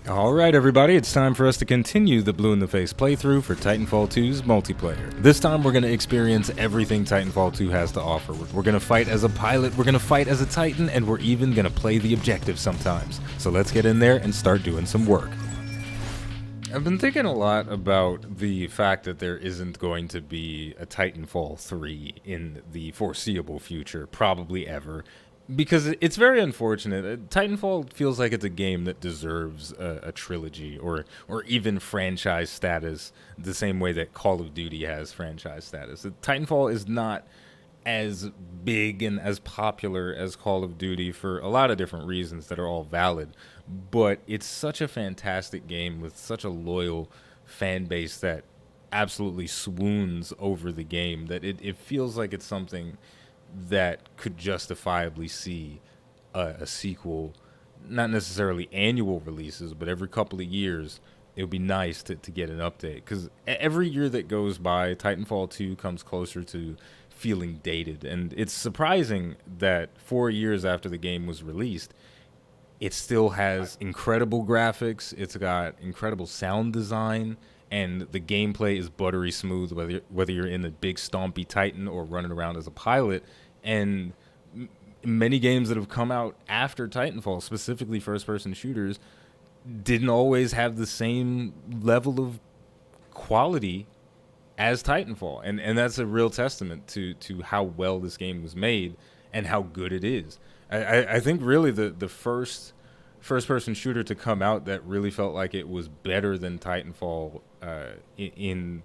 Alright everybody, it's time for us to continue the Blue in the Face playthrough for Titanfall 2's multiplayer. This time we're going to experience everything Titanfall 2 has to offer. We're going to fight as a pilot, we're going to fight as a Titan, and we're even going to play the objective sometimes. So let's get in there and start doing some work. I've been thinking a lot about the fact that there isn't going to be a Titanfall 3 in the foreseeable future, probably ever. Because it's very unfortunate. Titanfall feels like it's a game that deserves a trilogy or even franchise status, the same way that Call of Duty has franchise status. Titanfall is not as big and as popular as Call of Duty for a lot of different reasons that are all valid, but it's such a fantastic game with such a loyal fan base that absolutely swoons over the game that it feels like it's something that could justifiably see a sequel, not necessarily annual releases, but every couple of years. It would be nice to get an update, because every year that goes by, Titanfall 2 comes closer to feeling dated, and it's surprising that 4 years after the game was released, it still has incredible graphics, it's got incredible sound design, and the gameplay is buttery smooth, whether you're in a big stompy Titan or running around as a pilot. And many games that have come out after Titanfall, specifically first-person shooters, didn't always have the same level of quality as Titanfall. And that's a real testament to how well this game was made and how good it is. I think really the first-person shooter to come out that really felt like it was better than Titanfall in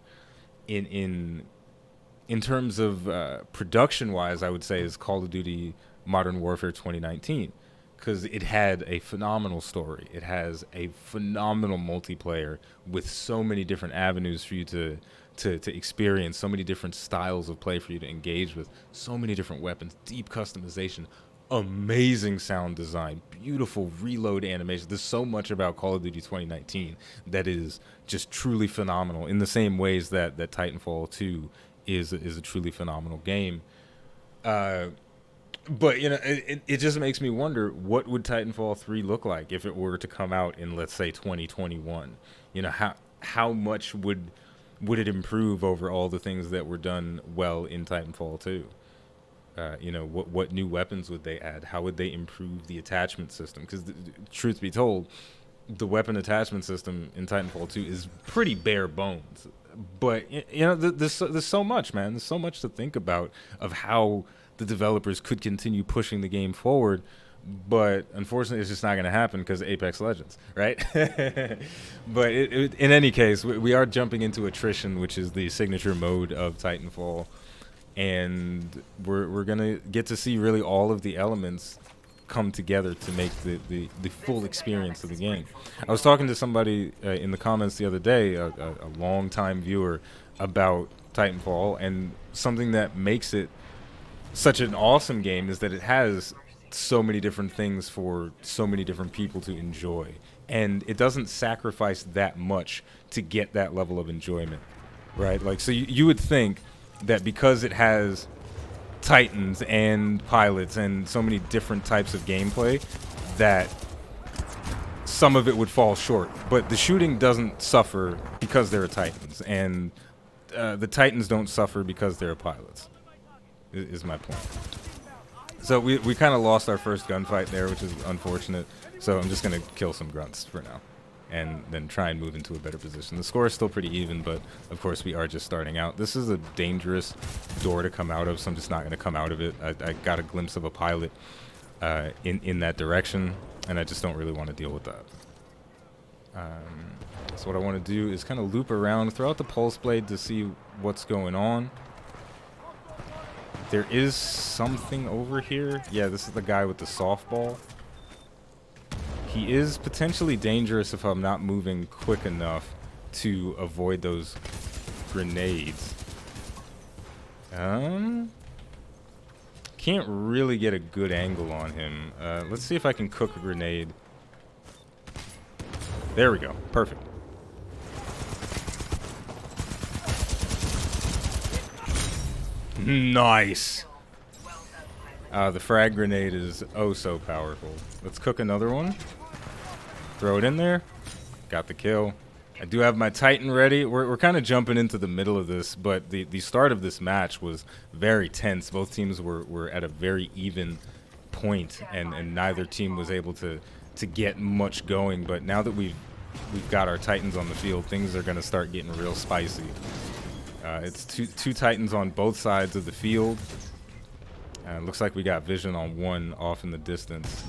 terms of production-wise, I would say is Call of Duty Modern Warfare 2019, because it had a phenomenal story. It has a phenomenal multiplayer with so many different avenues for you to experience, so many different styles of play for you to engage with, so many different weapons, deep customization, amazing sound design, beautiful reload animation. There's so much about Call of Duty 2019 that is just truly phenomenal in the same ways that Titanfall 2 is a truly phenomenal game. But you know, it just makes me wonder, what would Titanfall 3 look like if it were to come out in, let's say, 2021? You know, how much would it improve over all the things that were done well in Titanfall 2? You know, what new weapons would they add? How would they improve the attachment system? Because truth be told, the weapon attachment system in Titanfall 2 is pretty bare bones. But you know, there's so much, man. There's so much to think about of how the developers could continue pushing the game forward. But unfortunately, it's just not going to happen because Apex Legends, right? But in any case, we are jumping into Attrition, which is the signature mode of Titanfall, and we're going to get to see really all of the elements come together to make the full experience of the game. I was talking to somebody in the comments the other day, a long-time viewer, about Titanfall, and something that makes it such an awesome game is that it has so many different things for so many different people to enjoy, and it doesn't sacrifice that much to get that level of enjoyment, right? Like, so you would think that because it has Titans and pilots and so many different types of gameplay, that some of it would fall short, but the shooting doesn't suffer because there are Titans, and the Titans don't suffer because there are pilots, is my point. So we kind of lost our first gunfight there, which is unfortunate, so I'm just going to kill some grunts for now and then try and move into a better position. The score is still pretty even, but of course we are just starting out. This is a dangerous door to come out of, so I'm just not going to come out of it. I got a glimpse of a pilot in that direction, and I just don't really want to deal with that. So what I want to do is kind of loop around, throw out the pulse blade to see what's going on. There is something over here. Yeah, this is the guy with the softball. He is potentially dangerous if I'm not moving quick enough to avoid those grenades. Can't really get a good angle on him. Let's see if I can cook a grenade. There we go. Perfect. Nice. The frag grenade is oh so powerful. Let's cook another one. Throw it in there. Got the kill. I do have my Titan ready. We're kind of jumping into the middle of this, but the start of this match was very tense. Both teams were at a very even point, and neither team was able to get much going. But now that we've got our Titans on the field, things are going to start getting real spicy. It's two Titans on both sides of the field. Looks like we got vision on one off in the distance.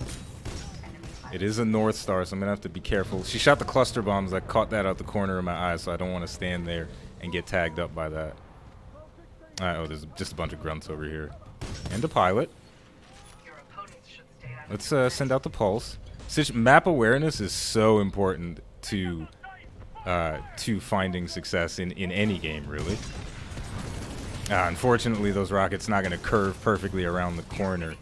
It is a North Star, so I'm going to have to be careful. She shot the cluster bombs. I caught that out the corner of my eye, so I don't want to stand there and get tagged up by that. Oh, there's just a bunch of grunts over here. And a pilot. Let's send out the pulse. Map awareness is so important to finding success in any game, really. Unfortunately, those rockets not going to curve perfectly around the corner.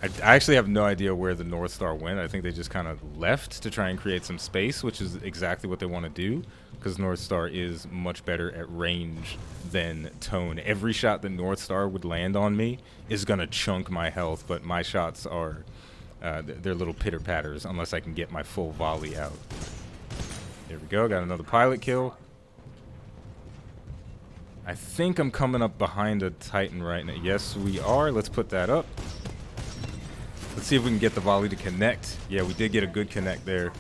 I actually have no idea where the North Star went. I think they just kind of left to try and create some space, which is exactly what they want to do, because North Star is much better at range than Tone. Every shot that North Star would land on me is going to chunk my health, but my shots are, they're little pitter-patters unless I can get my full volley out. There we go. Got another pilot kill. I think I'm coming up behind a Titan right now. Yes, we are. Let's put that up. Let's see if we can get the volley to connect. Yeah, we did get a good connect there.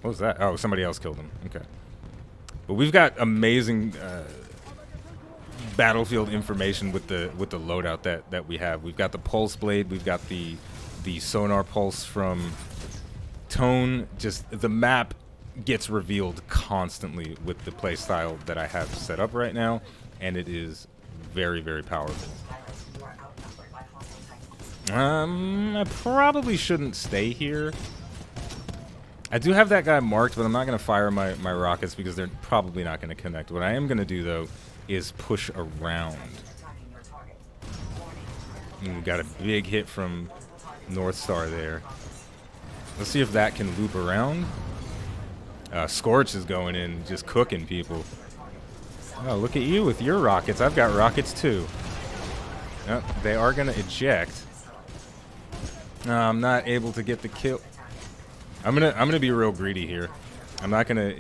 What was that? Oh, somebody else killed him. Okay. But we've got amazing battlefield information with the loadout that we have. We've got the pulse blade. We've got the sonar pulse from Tone. Just the map gets revealed constantly with the play style that I have set up right now, and it is very, very powerful. I probably shouldn't stay here. I do have that guy marked, but I'm not going to fire my rockets because they're probably not going to connect. What I am going to do, though, is push around. And we got a big hit from North Star there. Let's see if that can loop around. Scorch is going in, just cooking people. Oh, look at you with your rockets. I've got rockets, too. Oh, they are going to eject. I'm not able to get the kill. I'm gonna be real greedy here. I'm not gonna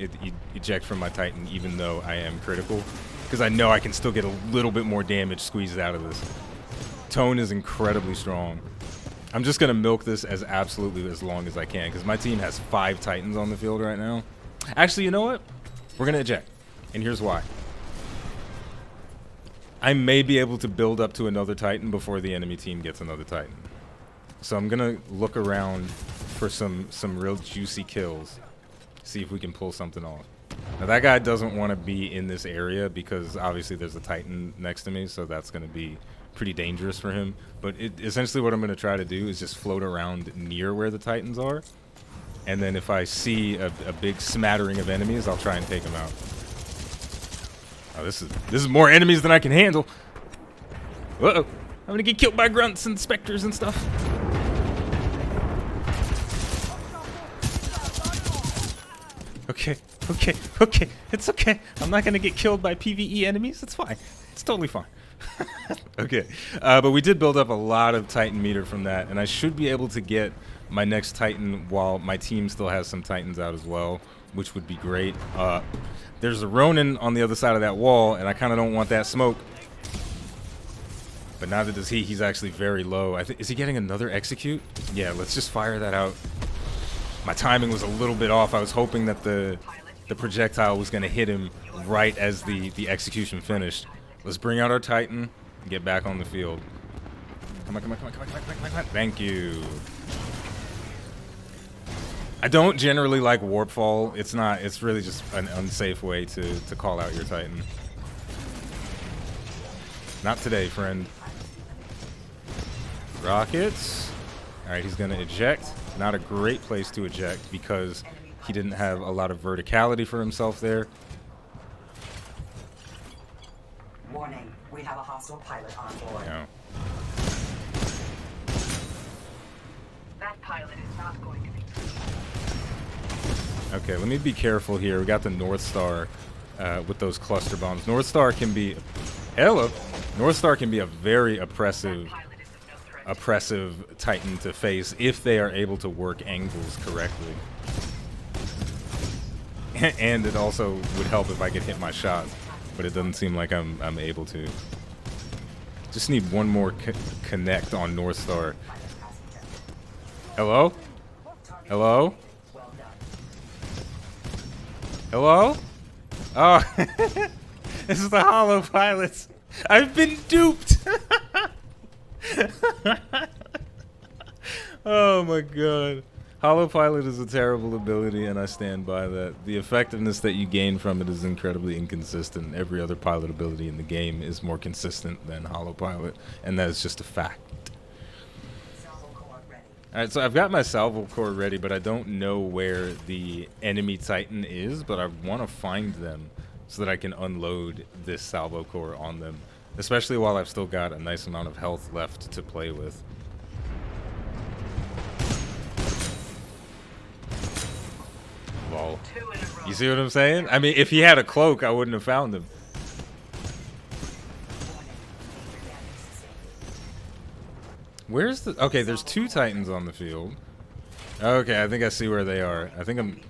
eject from my Titan, even though I am critical, because I know I can still get a little bit more damage squeezed out of this. Tone is incredibly strong. I'm just gonna milk this absolutely as long as I can, because my team has 5 Titans on the field right now. Actually, you know what? We're gonna eject, and here's why. I may be able to build up to another Titan before the enemy team gets another Titan. So I'm gonna look around for some real juicy kills, see if we can pull something off. Now that guy doesn't want to be in this area because obviously there's a Titan next to me, so that's gonna be pretty dangerous for him. But essentially what I'm gonna try to do is just float around near where the Titans are, and then if I see a big smattering of enemies, I'll try and take them out. Oh, this is more enemies than I can handle. Uh-oh, I'm gonna get killed by grunts and specters and stuff. Okay. It's okay. I'm not gonna get killed by PvE enemies. It's fine. It's totally fine. Okay. But we did build up a lot of Titan meter from that, and I should be able to get my next Titan while my team still has some Titans out as well, which would be great. There's a Ronin on the other side of that wall, and I kind of don't want that smoke. But neither does he. He's actually very low. Is he getting another execute? Yeah, let's just fire that out. My timing was a little bit off. I was hoping that the projectile was going to hit him right as the execution finished. Let's bring out our Titan and get back on the field. Come on. Thank you. I don't generally like warp fall. It's really just an unsafe way to call out your Titan. Not today, friend. Rockets. All right, he's going to eject. Not a great place to eject because he didn't have a lot of verticality for himself there. Warning, we have a hostile pilot on board. Yeah. That pilot is not going to be. Okay, let me be careful here. We got the North Star with those cluster bombs. North Star can be... Hello! North Star can be a very oppressive oppressive Titan to face if they are able to work angles correctly. And it also would help if I could hit my shots, but it doesn't seem like I'm able to. Just need one more connect on North Star. Hello? Hello? Hello? Oh, this is the Holo pilots. I've been duped. Oh my god. Holo Pilot is a terrible ability, and I stand by that. The effectiveness that you gain from it is incredibly inconsistent. Every other pilot ability in the game is more consistent than Holo Pilot, and that is just a fact. Alright, so I've got my salvo core ready, but I don't know where the enemy Titan is, but I want to find them so that I can unload this salvo core on them, especially while I've still got a nice amount of health left to play with. Lol. You see what I'm saying? I mean, if he had a cloak, I wouldn't have found him. Where's the... Okay, there's two Titans on the field. Okay, I think I see where they are. I think I'm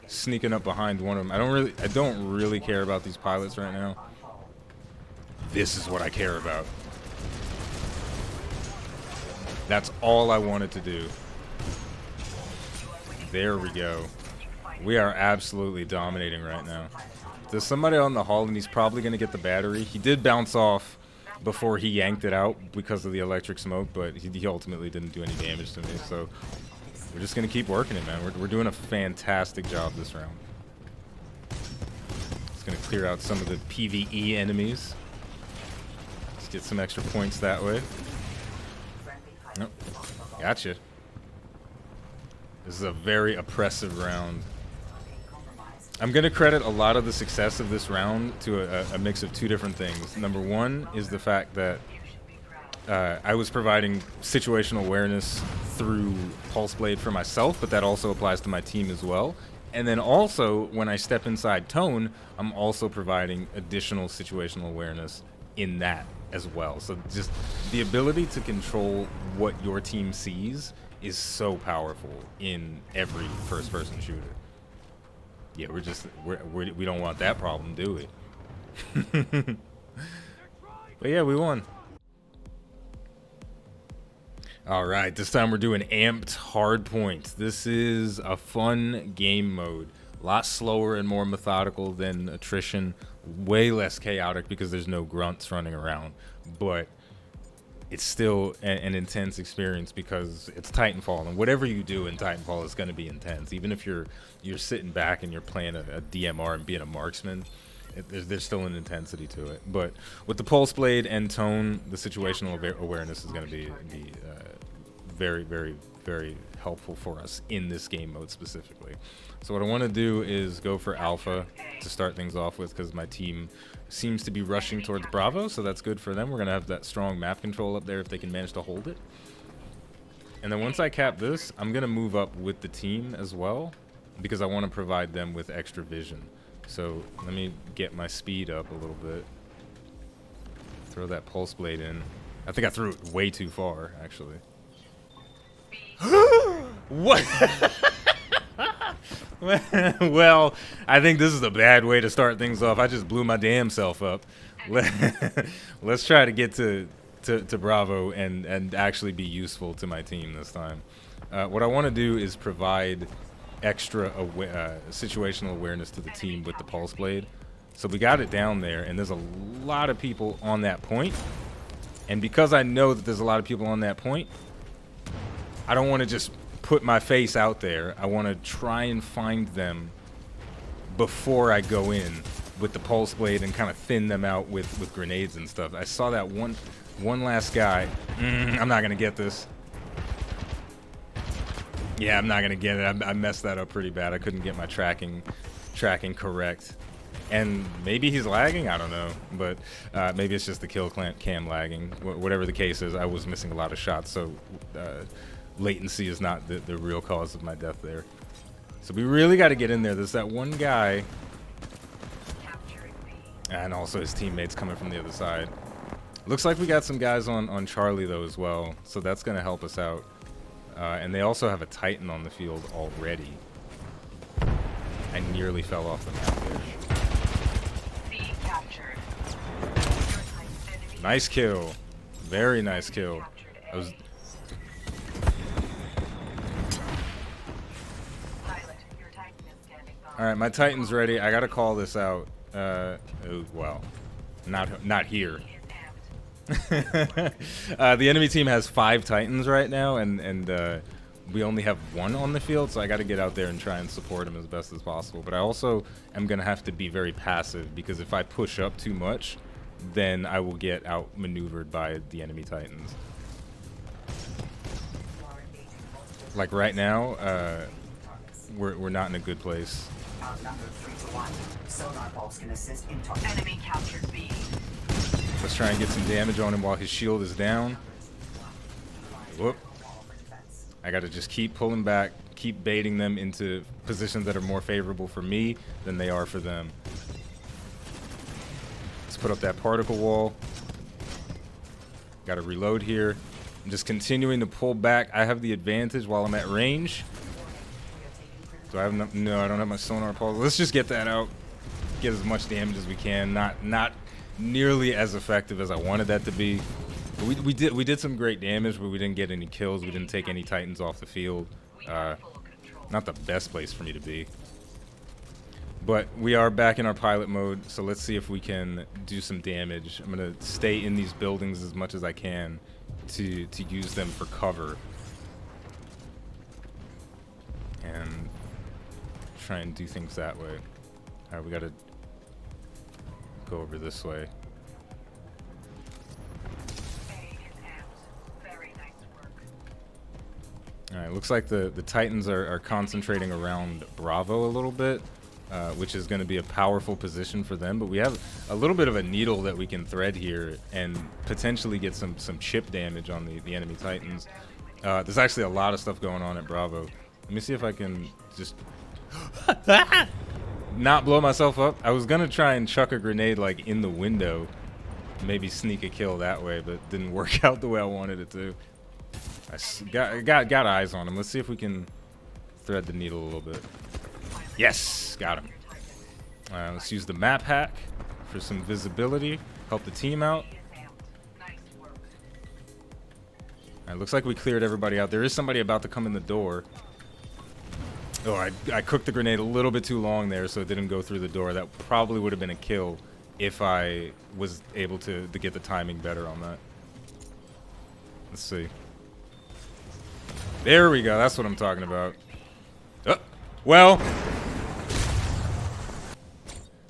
sneaking up behind one of them. I don't really care about these pilots right now. This is what I care about. That's all I wanted to do. There we go. We are absolutely dominating right now. There's somebody on the hull, and he's probably going to get the battery. He did bounce off before he yanked it out because of the electric smoke, but he ultimately didn't do any damage to me. So we're just going to keep working it, man. We're doing a fantastic job this round. Just going to clear out some of the PvE enemies. Let's get some extra points that way. Nope. Gotcha. This is a very oppressive round. I'm going to credit a lot of the success of this round to a mix of two different things. Number one is the fact that I was providing situational awareness through Pulse Blade for myself, but that also applies to my team as well. And then also, when I step inside Tone, I'm also providing additional situational awareness in that as well. So just the ability to control what your team sees is so powerful in every first-person shooter. Yeah, we don't want that problem, do we? But yeah, we won. All right, this time we're doing amped Hardpoint. This is a fun game mode. A lot slower and more methodical than Attrition. Way less chaotic because there's no grunts running around. But it's still an intense experience because it's Titanfall, and whatever you do in Titanfall is going to be intense. Even if you're sitting back and you're playing a DMR and being a marksman, there's still an intensity to it. But with the Pulse Blade and Tone, the situational awareness is going to be very, very, very helpful for us in this game mode specifically. So what I want to do is go for Alpha to start things off with, because my team seems to be rushing towards Bravo, so that's good for them. We're going to have that strong map control up there if they can manage to hold it. And then once I cap this, I'm going to move up with the team as well, because I want to provide them with extra vision. So let me get my speed up a little bit. Throw that Pulse Blade in. I think I threw it way too far, actually. What? Well, I think this is a bad way to start things off. I just blew my damn self up. Let's try to get to Bravo and actually be useful to my team this time. What I want to do is provide extra situational awareness to the team with the Pulse Blade. So we got it down there, and there's a lot of people on that point. And because I know that there's a lot of people on that point, I don't want to just put my face out there. I want to try and find them before I go in with the Pulse Blade and kind of thin them out with grenades and stuff. I saw that one last guy. I'm not going to get this. Yeah, I'm not going to get it. I messed that up pretty bad. I couldn't get my tracking correct. And maybe he's lagging, I don't know. But maybe it's just the kill cam lagging. Whatever the case is, I was missing a lot of shots, so latency is not the real cause of my death there. So we really got to get in there. There's that one guy, and also his teammates coming from the other side. Looks like we got some guys on Charlie though as well, so that's gonna help us out. And they also have a Titan on the field already. I nearly fell off the map there. B captured. Nice kill. Very nice kill. I was... Alright, my Titan's ready. I gotta call this out. Oh, well. Not here. The enemy team has 5 Titans right now, and we only have 1 on the field, so I gotta get out there and try and support him as best as possible. But I also am gonna have to be very passive, because if I push up too much, then I will get outmaneuvered by the enemy Titans. Like right now, we're not in a good place. Outnumbered 3-1. Sonar bolts can assist in Enemy captured B. Let's try and get some damage on him while his shield is down. Whoop. I gotta just keep pulling back, keep baiting them into positions that are more favorable for me than they are for them. Let's put up that particle wall. Gotta reload here. I'm just continuing to pull back. I have the advantage while I'm at range. Do I have no, I don't have my sonar pulse. Let's just get that out. Get as much damage as we can. Not nearly as effective as I wanted that to be. But we did some great damage, but we didn't get any kills. We didn't take any Titans off the field. Not the best place for me to be. But we are back in our pilot mode, so let's see if we can do some damage. I'm gonna stay in these buildings as much as I can to use them for cover. And try and do things that way. Alright, we gotta go over this way. Alright, looks like the Titans are concentrating around Bravo a little bit, which is going to be a powerful position for them. But we have a little bit of a needle that we can thread here and potentially get some chip damage on the enemy Titans. There's actually a lot of stuff going on at Bravo. Let me see if I can just not blow myself up. I was going to try and chuck a grenade like in the window, maybe sneak a kill that way, but it didn't work out the way I wanted it to. I got eyes on him. Let's see if we can thread the needle a little bit. Yes, got him. Let's use the map hack for some visibility. Help the team out. Alright, looks like we cleared everybody out. There is somebody about to come in the door. Oh, I cooked the grenade a little bit too long there, so it didn't go through the door. That probably would have been a kill if I was able to get the timing better on that. Let's see. There we go. That's what I'm talking about. Oh, well.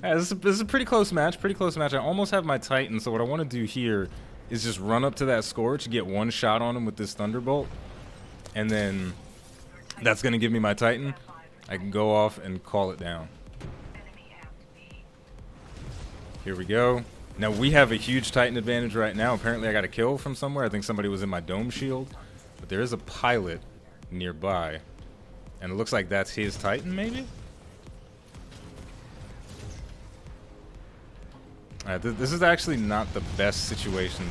Yeah, this is a pretty close match. Pretty close match. I almost have my Titan, so what I want to do here is just run up to that Scorch, get one shot on him with this Thunderbolt, and then that's going to give me my Titan. I can go off and call it down. Here we go. Now we have a huge Titan advantage right now. Apparently I got a kill from somewhere. I think somebody was in my dome shield. But there is a pilot nearby. And it looks like that's his Titan, maybe? This is actually not the best situation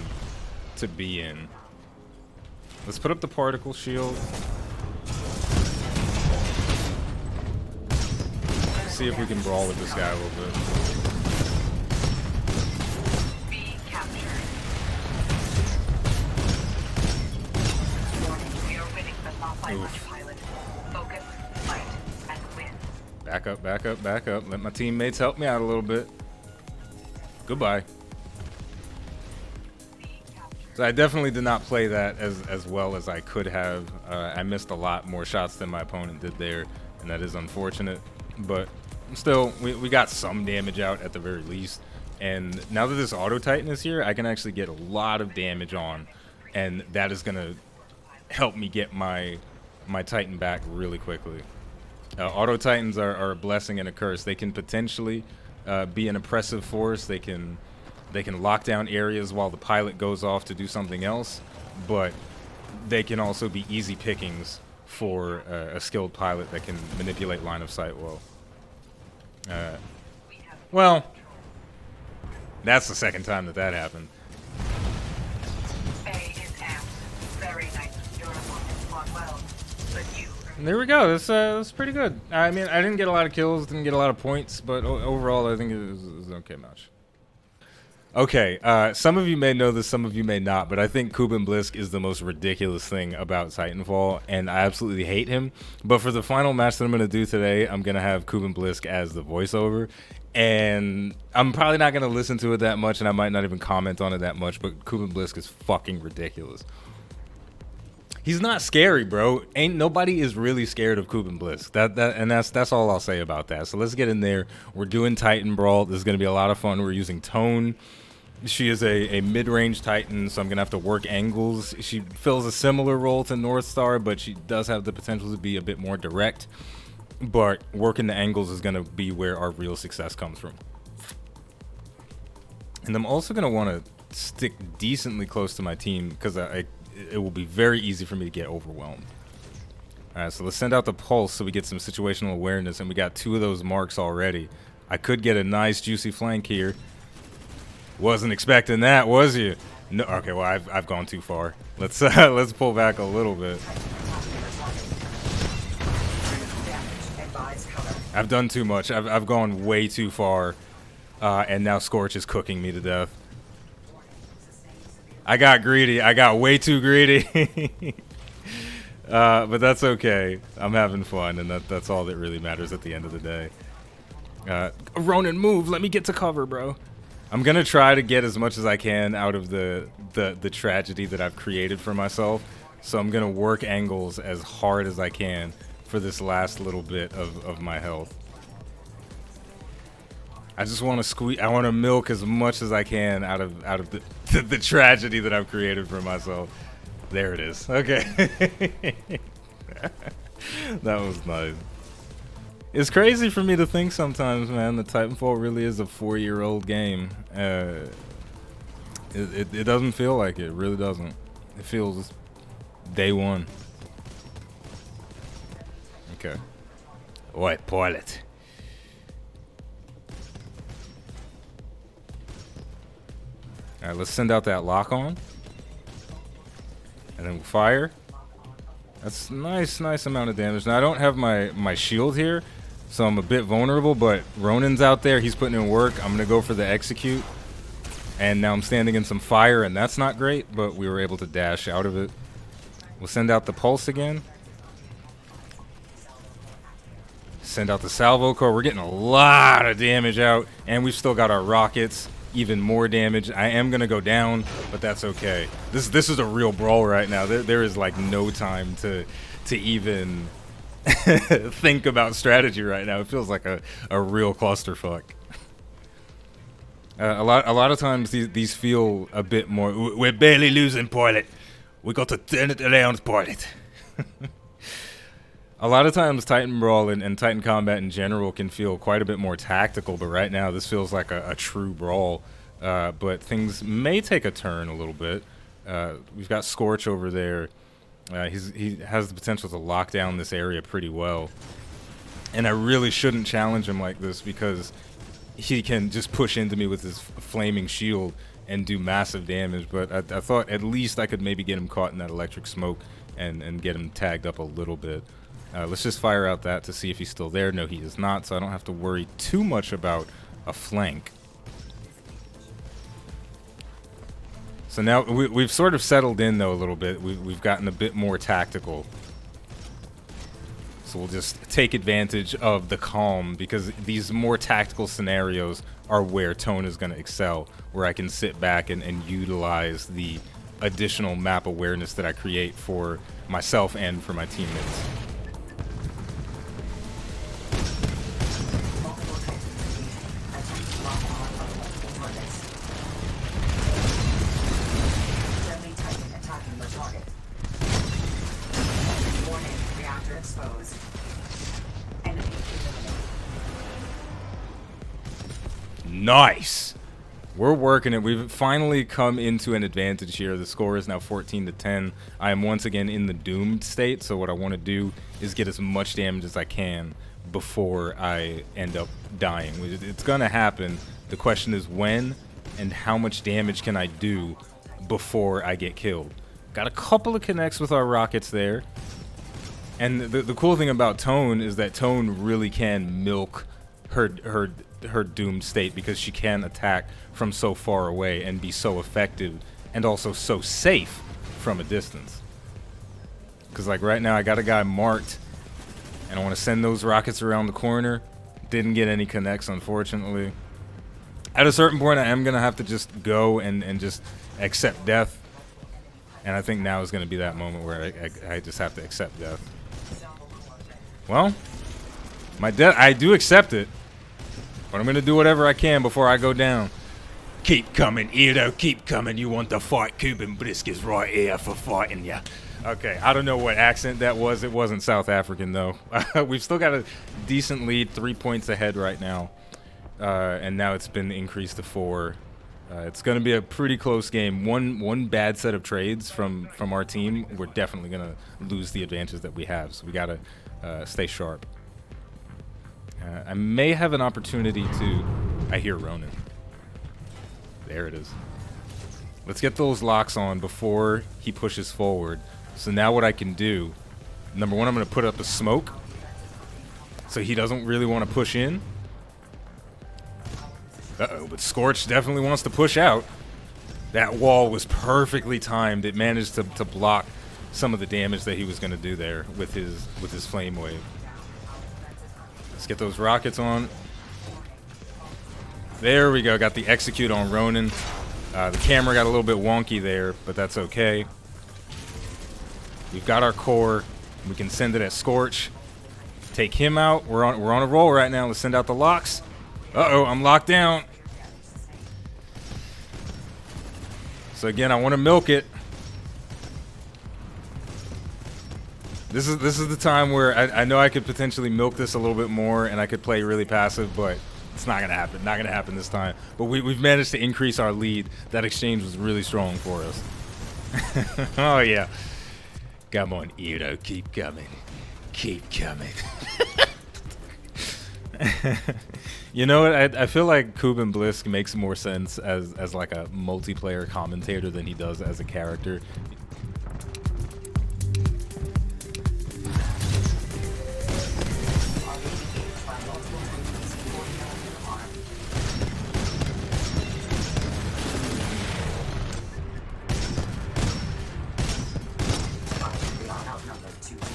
to be in. Let's put up the particle shield. See if we can brawl with this guy a little bit. B captured. We are winning, but not by much, pilot. Focus, fight, and win. Back up, back up, back up. Let my teammates help me out a little bit. Goodbye. So I definitely did not play that as well as I could have. I missed a lot more shots than my opponent did there, and that is unfortunate. But still, we got some damage out at the very least. And now that this Auto Titan is here, I can actually get a lot of damage on, and that is going to help me get my Titan back really quickly. Auto Titans are a blessing and a curse. They can potentially be an oppressive force. They can lock down areas while the pilot goes off to do something else, but they can also be easy pickings for a skilled pilot that can manipulate line of sight well. Well, that's the second time that happened. but you And there we go. That's pretty good. I mean, I didn't get a lot of kills, didn't get a lot of points, but overall, I think it was an okay match. Okay, some of you may know this, some of you may not, but I think Kuban Blisk is the most ridiculous thing about Titanfall, and I absolutely hate him. But for the final match that I'm going to do today, I'm going to have Kuban Blisk as the voiceover, and I'm probably not going to listen to it that much, and I might not even comment on it that much, but Kuban Blisk is fucking ridiculous. He's not scary, bro. Ain't nobody is really scared of Kuban Blisk. That's all I'll say about that. So let's get in there. We're doing Titan Brawl. This is going to be a lot of fun. We're using Tone. She is a mid-range Titan, so I'm going to have to work angles. She fills a similar role to North Star, but she does have the potential to be a bit more direct. But working the angles is going to be where our real success comes from. And I'm also going to want to stick decently close to my team because it will be very easy for me to get overwhelmed. Alright, so let's send out the pulse so we get some situational awareness, and we got 2 of those marks already. I could get a nice juicy flank here. Wasn't expecting that, was you? No. Okay, well I've gone too far. Let's pull back a little bit. I've done too much. I've gone way too far, and now Scorch is cooking me to death. I got greedy. I got way too greedy. But that's okay. I'm having fun, and that's all that really matters at the end of the day. Ronan, move. Let me get to cover, bro. I'm going to try to get as much as I can out of the tragedy that I've created for myself. So I'm going to work angles as hard as I can for this last little bit of my health. I just want to squeeze. I want to milk as much as I can out of the tragedy that I've created for myself. There it is. Okay. That was nice. It's crazy for me to think sometimes, man, that Titanfall really is a 4-year-old game. It doesn't feel like it. It really doesn't. It feels day one. Okay. White pilot. Alright, let's send out that lock on. And then we'll fire. That's nice amount of damage. Now I don't have my shield here, so I'm a bit vulnerable, but Ronan's out there, he's putting in work. I'm gonna go for the execute. And now I'm standing in some fire, and that's not great, but we were able to dash out of it. We'll send out the pulse again. Send out the salvo core. We're getting a lot of damage out, and we've still got our rockets. Even more damage. I am gonna go down, but that's okay. This is a real brawl right now. There is like no time to even think about strategy right now. It feels like a real clusterfuck. A lot of times these feel a bit more. We're barely losing, pilot. We got to turn it around, pilot. A lot of times Titan Brawl and Titan Combat in general can feel quite a bit more tactical, but right now this feels like a true brawl. But things may take a turn a little bit. We've got Scorch over there. He has the potential to lock down this area pretty well. And I really shouldn't challenge him like this because he can just push into me with his flaming shield and do massive damage. But I thought at least I could maybe get him caught in that electric smoke and get him tagged up a little bit. Let's just fire out that to see if he's still there. No, he is not, so I don't have to worry too much about a flank. So now we've sort of settled in, though, a little bit. We've gotten a bit more tactical. So we'll just take advantage of the calm, because these more tactical scenarios are where Tone is going to excel, where I can sit back and utilize the additional map awareness that I create for myself and for my teammates. Nice. We're working it. We've finally come into an advantage here. The score is now 14-10. I am once again in the doomed state, so what I want to do is get as much damage as I can before I end up dying. It's going to happen. The question is when and how much damage can I do before I get killed. Got a couple of connects with our rockets there. And the cool thing about Tone is that Tone really can milk her doomed state, because she can attack from so far away and be so effective and also so safe from a distance. Because like right now I got a guy marked and I want to send those rockets around the corner. Didn't get any connects, unfortunately. At a certain point I am going to have to just go and just accept death. And I think now is going to be that moment where I just have to accept death. Well, my death, I do accept it. But I'm going to do whatever I can before I go down. Keep coming, Edo, keep coming. You want to fight? Cuban Brisket's right here for fighting ya. Okay, I don't know what accent that was. It wasn't South African, though. We've still got a decent lead, 3 points ahead right now. And now it's been increased to 4. It's going to be a pretty close game. One bad set of trades from our team, we're definitely going to lose the advantage that we have. So we got to stay sharp. I may have an opportunity to... I hear Ronin. There it is. Let's get those locks on before he pushes forward. So now what I can do... Number one, I'm going to put up a smoke. So he doesn't really want to push in. Uh-oh, but Scorch definitely wants to push out. That wall was perfectly timed. It managed to block some of the damage that he was going to do there with his flame wave. Let's get those rockets on. There we go. Got the execute on Ronin. The camera got a little bit wonky there, but that's okay. We've got our core. We can send it at Scorch. Take him out. We're on a roll right now. Let's send out the locks. Uh-oh, I'm locked down. So again, I want to milk it. This is the time where I know I could potentially milk this a little bit more and I could play really passive, but it's not going to happen. Not going to happen this time. But we've managed to increase our lead. That exchange was really strong for us. Oh, yeah. Come on, Edo. Keep coming. Keep coming. You know what? I feel like Kuban Blisk makes more sense as like a multiplayer commentator than he does as a character.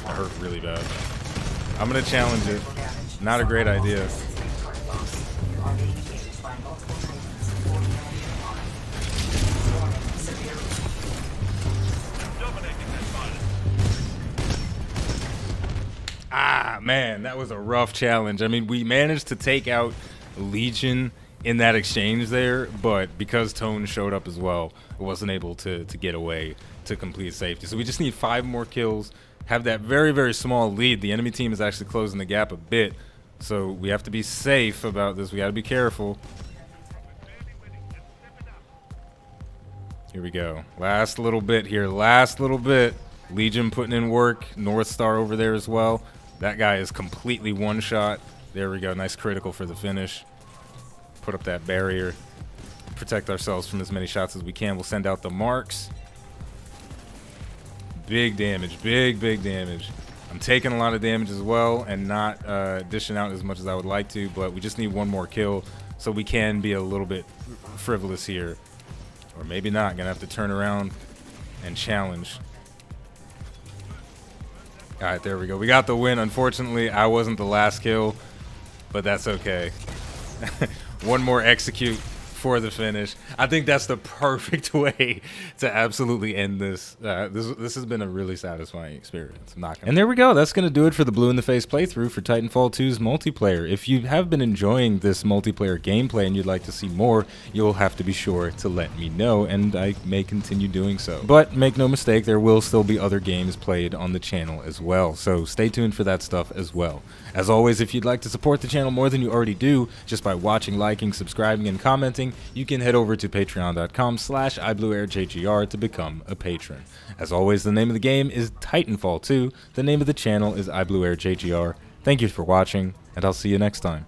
That hurt really bad. I'm gonna challenge it. Not a great idea. Ah, man, that was a rough challenge. I mean, we managed to take out Legion in that exchange there, but because Tone showed up as well, I wasn't able to get away to complete safety. So we just need 5 more kills, have that very, very small lead. The enemy team is actually closing the gap a bit, so we have to be safe about this. We got to be careful. Here we go. Last little bit here. Last little bit. Legion putting in work. North Star over there as well. That guy is completely one-shot. There we go. Nice critical for the finish. Put up that barrier. Protect ourselves from as many shots as we can. We'll send out the marks. Big damage. Big, big damage. I'm taking a lot of damage as well and not dishing out as much as I would like to, but we just need one more kill so we can be a little bit frivolous here. Or maybe not. Gonna have to turn around and challenge. All right, there we go. We got the win. Unfortunately, I wasn't the last kill, but that's okay. One more execute for the finish. I think that's the perfect way to absolutely end this. This has been a really satisfying experience. I'm not gonna... And there we go. That's going to do it for the Blue in the Face playthrough for Titanfall 2's multiplayer. If you have been enjoying this multiplayer gameplay and you'd like to see more, you'll have to be sure to let me know, and I may continue doing so. But make no mistake, there will still be other games played on the channel as well, so stay tuned for that stuff as well. As always, if you'd like to support the channel more than you already do, just by watching, liking, subscribing, and commenting, you can head over to patreon.com/iBluairJgR to become a patron. As always, the name of the game is Titanfall 2. The name of the channel is iBluairJgR. Thank you for watching, and I'll see you next time.